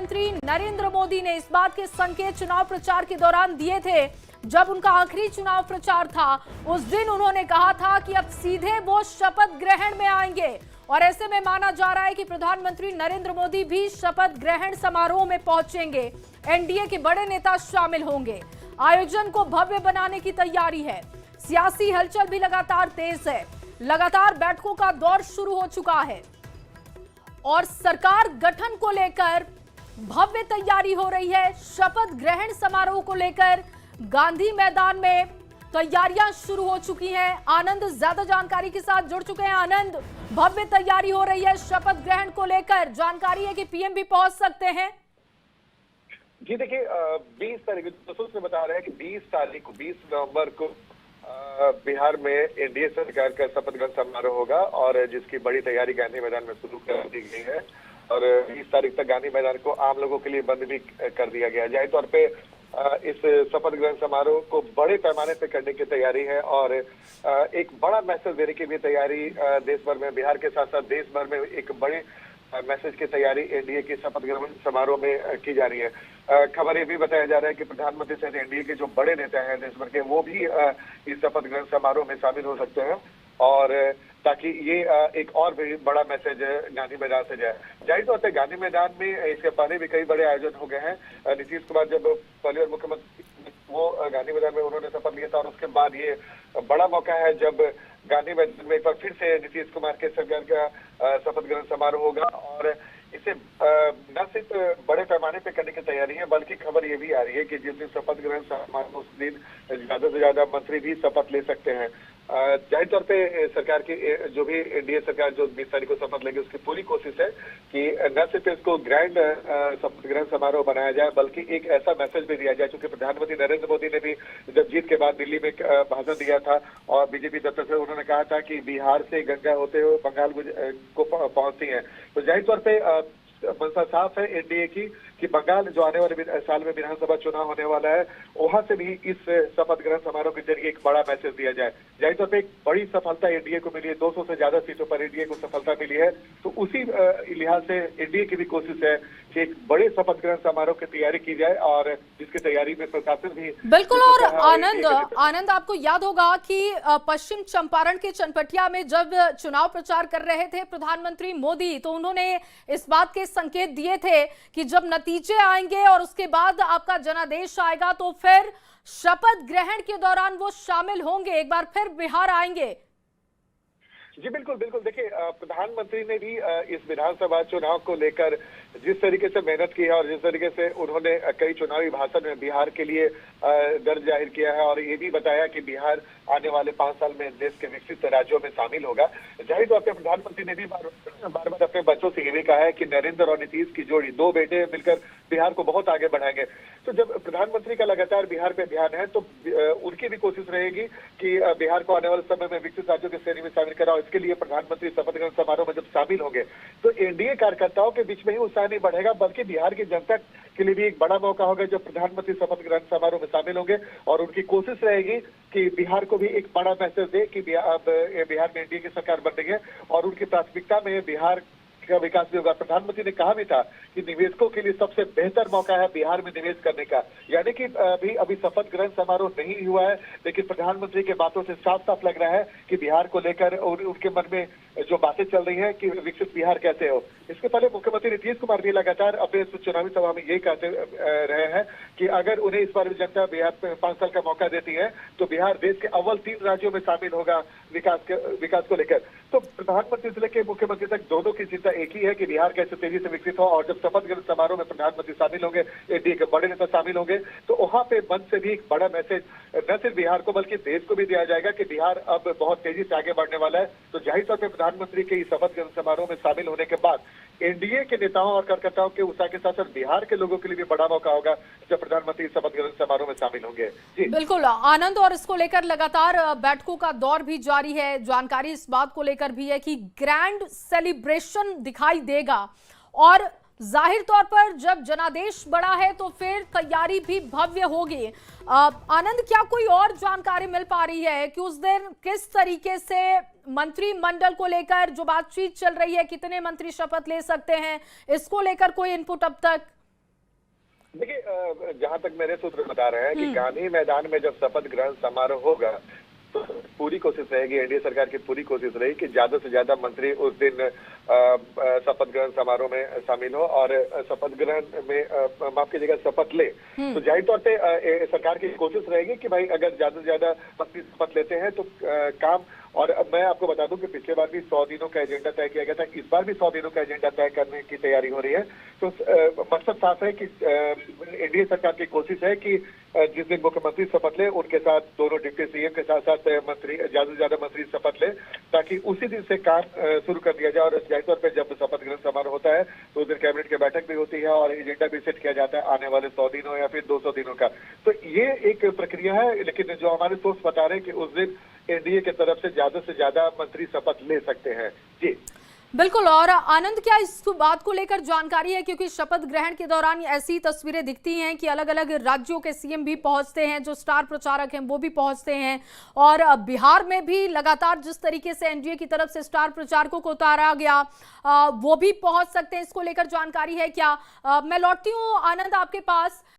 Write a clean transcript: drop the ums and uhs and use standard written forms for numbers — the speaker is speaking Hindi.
प्रधानमंत्री नरेंद्र मोदी ने इस बात के संकेत चुनाव प्रचार के दौरान दिए थे। जब उनका आखिरी चुनाव प्रचार था उस दिन उन्होंने कहा था कि अब सीधे वो शपथ ग्रहण में आएंगे और ऐसे में माना जा रहा है कि प्रधानमंत्री नरेंद्र मोदी भी शपथ ग्रहण समारोह में पहुंचेंगे। एनडीए के बड़े नेता शामिल होंगे। आयोजन को भव्य बनाने की तैयारी है। सियासी हलचल भी लगातार तेज है। लगातार बैठकों का दौर शुरू हो चुका है और सरकार गठन को लेकर भव्य तैयारी हो रही है। शपथ ग्रहण समारोह को लेकर गांधी मैदान में तैयारियां शुरू हो चुकी हैं। आनंद ज्यादा जानकारी के साथ जुड़ चुके हैं। आनंद, भव्य तैयारी हो रही है शपथ ग्रहण को लेकर। जानकारी है कि पीएम भी पहुंच सकते हैं। जी देखिए, 20 तारीख ने बता रहे हैं कि 20 नवंबर को बिहार में एनडीए सरकार का शपथ ग्रहण समारोह होगा और जिसकी बड़ी तैयारी गांधी मैदान में शुरू कर दी गई है और 20 तारीख तक गांधी मैदान को आम लोगों के लिए बंद भी कर दिया गया है। जाहिर तौर पे इस शपथ ग्रहण समारोह को बड़े पैमाने पे करने की तैयारी है और एक बड़ा मैसेज देने की भी तैयारी देश भर में, बिहार के साथ साथ देश भर में एक बड़े मैसेज की तैयारी एनडीए के शपथ ग्रहण समारोह में की जा रही है। खबर ये भी बताया जा रहा है कि प्रधानमंत्री सहित एनडीए के जो बड़े नेता हैं देश भर के, वो भी इस शपथ ग्रहण समारोह में शामिल हो सकते हैं और ताकि ये एक और भी बड़ा मैसेज गांधी मैदान से जाए। जाहिर तौर पर गांधी मैदान में इसके पहले भी कई बड़े आयोजन हो गए हैं। नीतीश कुमार जब पहले मुख्यमंत्री वो गांधी मैदान में उन्होंने शपथ लिया था और उसके बाद ये बड़ा मौका है जब गांधी मैदान में एक बार फिर से नीतीश कुमार के सरकार का शपथ ग्रहण समारोह होगा और इसे न सिर्फ बड़े पैमाने पे करने की तैयारी है बल्कि खबर ये भी आ रही है कि जिस दिन शपथ ग्रहण समारोह उस दिन ज्यादा से ज्यादा मंत्री भी शपथ ले सकते हैं। जाहिर तौर पे सरकार की जो भी एनडीए सरकार जो 20 तारीख को शपथ लेगी उसकी पूरी कोशिश है कि न सिर्फ इसको ग्रैंड शपथ ग्रहण समारोह बनाया जाए बल्कि एक ऐसा मैसेज भी दिया जाए। क्योंकि प्रधानमंत्री नरेंद्र मोदी ने भी जब जीत के बाद दिल्ली में भाषण दिया था और बीजेपी दफ्तर से उन्होंने कहा था कि बिहार से गंगा होते हुए बंगाल को पहुंचती है। तो जाहिर तौर पे मंशा साफ है एनडीए की कि बंगाल जो आने वाले साल में विधानसभा चुनाव होने वाला है वहां से भी इस शपथ ग्रहण समारोह के जरिए एक बड़ा मैसेज दिया जाए। जाहिर तौर पर एक बड़ी सफलता एनडीए को मिली है, 200 से ज्यादा सीटों पर एनडीए को सफलता मिली है। तो उसी लिहाज से एनडीए की भी कोशिश है कि एक बड़े शपथ ग्रहण समारोह की तैयारी की जाए और जिसकी तैयारी में प्रशासन भी बिल्कुल। और आनंद आपको याद होगा कि पश्चिम चंपारण के चनपटिया में जब चुनाव प्रचार कर रहे थे प्रधानमंत्री मोदी तो उन्होंने इस बात के संकेत दिए थे कि जब नतीजे आएंगे और उसके बाद आपका जनादेश आएगा तो फिर शपथ ग्रहण के दौरान वो शामिल होंगे, एक बार फिर बिहार आएंगे। जी बिल्कुल बिल्कुल। देखिए, प्रधानमंत्री ने भी इस विधानसभा चुनाव को लेकर जिस तरीके से मेहनत की है और जिस तरीके से उन्होंने कई चुनावी भाषण में बिहार के लिए गर्व जाहिर किया है और ये भी बताया कि बिहार आने वाले 5 साल में देश के विकसित राज्यों में शामिल होगा। जाहिर तौर पर प्रधानमंत्री ने भी बार बार अपने बच्चों से ये भी कहा है कि नरेंद्र और नीतीश की जोड़ी, 2 बेटे मिलकर बिहार को बहुत आगे बढ़ाएंगे। तो जब प्रधानमंत्री का लगातार बिहार पे ध्यान है तो उनकी भी कोशिश रहेगी कि बिहार को आने वाले समय में विकसित राज्यों की श्रेणी में शामिल कराओ। इसके लिए प्रधानमंत्री शपथ ग्रहण समारोह में जब शामिल होंगे तो एनडीए कार्यकर्ताओं के बीच में ही उत्साह नहीं बढ़ेगा बल्कि बिहार की जनता के लिए भी एक बड़ा मौका होगा जब प्रधानमंत्री शपथ ग्रहण समारोह में शामिल होंगे और उनकी कोशिश रहेगी कि बिहार को भी एक बड़ा मैसेज दे कि बिहार में एनडीए की सरकार बन रही है और उनकी प्राथमिकता में बिहार का विकास भी होगा। प्रधानमंत्री ने कहा भी था कि निवेशकों के लिए सबसे बेहतर मौका है बिहार में निवेश करने का। यानी कि अभी शपथ ग्रहण समारोह नहीं हुआ है लेकिन प्रधानमंत्री के बातों से साफ साफ लग रहा है कि बिहार को लेकर उनके मन में जो बातें चल रही है कि विकसित बिहार कैसे हो। इसके पहले मुख्यमंत्री नीतीश कुमार भी लगातार अपने चुनावी सभा में यही कहते रहे हैं कि अगर उन्हें इस बार भी जनता बिहार में 5 साल का मौका देती है तो बिहार देश के अव्वल 3 राज्यों में शामिल होगा विकास को लेकर। तो प्रधानमंत्री से लेकर मुख्यमंत्री तक दोनों की चिंता एक ही है कि बिहार कैसे तेजी से विकसित हो और जब शपथ ग्रहण समारोह में प्रधानमंत्री शामिल होंगे, एनडीए के बड़े नेता शामिल होंगे तो वहां पे मन से भी एक बड़ा मैसेज न सिर्फ बिहार को बल्कि देश को भी दिया जाएगा कि बिहार अब बहुत तेजी से आगे बढ़ने वाला है। तो जाहिर तौर पर प्रधानमंत्री के इस शपथ ग्रहण समारोह में शामिल होने के बाद एनडीए के नेताओं और कार्यकर्ताओं के उत्साह के साथ साथ बिहार के लोगों के लिए भी बड़ा मौका होगा जब प्रधानमंत्री शपथ ग्रहण समारोह में शामिल होंगे। जी बिल्कुल आनंद, और इसको लेकर लगातार बैठकों का दौर भी जारी है। जानकारी इस बात को लेकर भी है कि ग्रैंड सेलिब्रेशन दिखाई देगा और जाहिर तौर पर जब जनादेश बड़ा है तो फिर तैयारी भी भव्य होगी। आनंद, क्या कोई और जानकारी मिल पा रही है कि उस दिन किस तरीके से मंत्रिमंडल को लेकर जो बातचीत चल रही है, कितने मंत्री शपथ ले सकते हैं, इसको लेकर कोई इनपुट अब तक? देखिए, जहां तक मेरे सूत्र बता रहे हैं कि गांधी मैदान में जब शपथ ग्रहण समारोह होगा तो पूरी कोशिश रहेगी, एनडीए सरकार की पूरी कोशिश रहेगी कि ज्यादा से ज्यादा मंत्री उस दिन शपथ ग्रहण समारोह में शामिल हो और शपथ ग्रहण में माफ कीजिएगा शपथ ले। तो जाहिर तौर पे सरकार की कोशिश रहेगी कि भाई अगर ज्यादा से ज्यादा मंत्री शपथ लेते हैं तो काम। और अब मैं आपको बता दूं कि पिछले बार भी 100 दिनों का एजेंडा तय किया गया था, इस बार भी 100 दिनों का एजेंडा तय करने की तैयारी हो रही है। तो मकसद साफ है कि एनडीए सरकार की कोशिश है कि जिस दिन मुख्यमंत्री शपथ ले उनके साथ दोनों डिप्टी सीएम के साथ साथ मंत्री ज्यादा से ज्यादा मंत्री शपथ ले, ताकि उसी दिन से काम शुरू कर दिया जाए। और जाहिर तौर पर जब शपथ ग्रहण समारोह होता है तो उस दिन कैबिनेट की बैठक भी होती है और एजेंडा भी सेट किया जाता है आने वाले 100 दिनों या फिर 200 दिनों का। तो ये एक प्रक्रिया है, लेकिन जो हमारे सोर्स बता रहे हैं कि उस दिन एनडीए की तरफ से ज्यादा मंत्री शपथ ले सकते हैं। जी बिल्कुल। और आनंद, क्या इस बात को लेकर जानकारी है, क्योंकि शपथ ग्रहण के दौरान ऐसी तस्वीरें दिखती हैं कि अलग अलग राज्यों के सीएम भी पहुंचते हैं, जो स्टार प्रचारक हैं वो भी पहुंचते हैं, और बिहार में भी लगातार जिस तरीके से एनडीए की तरफ से स्टार प्रचारकों को उतारा गया वो भी पहुंच सकते हैं। इसको लेकर जानकारी है क्या? मैं लौटती हूँ आनंद आपके पास।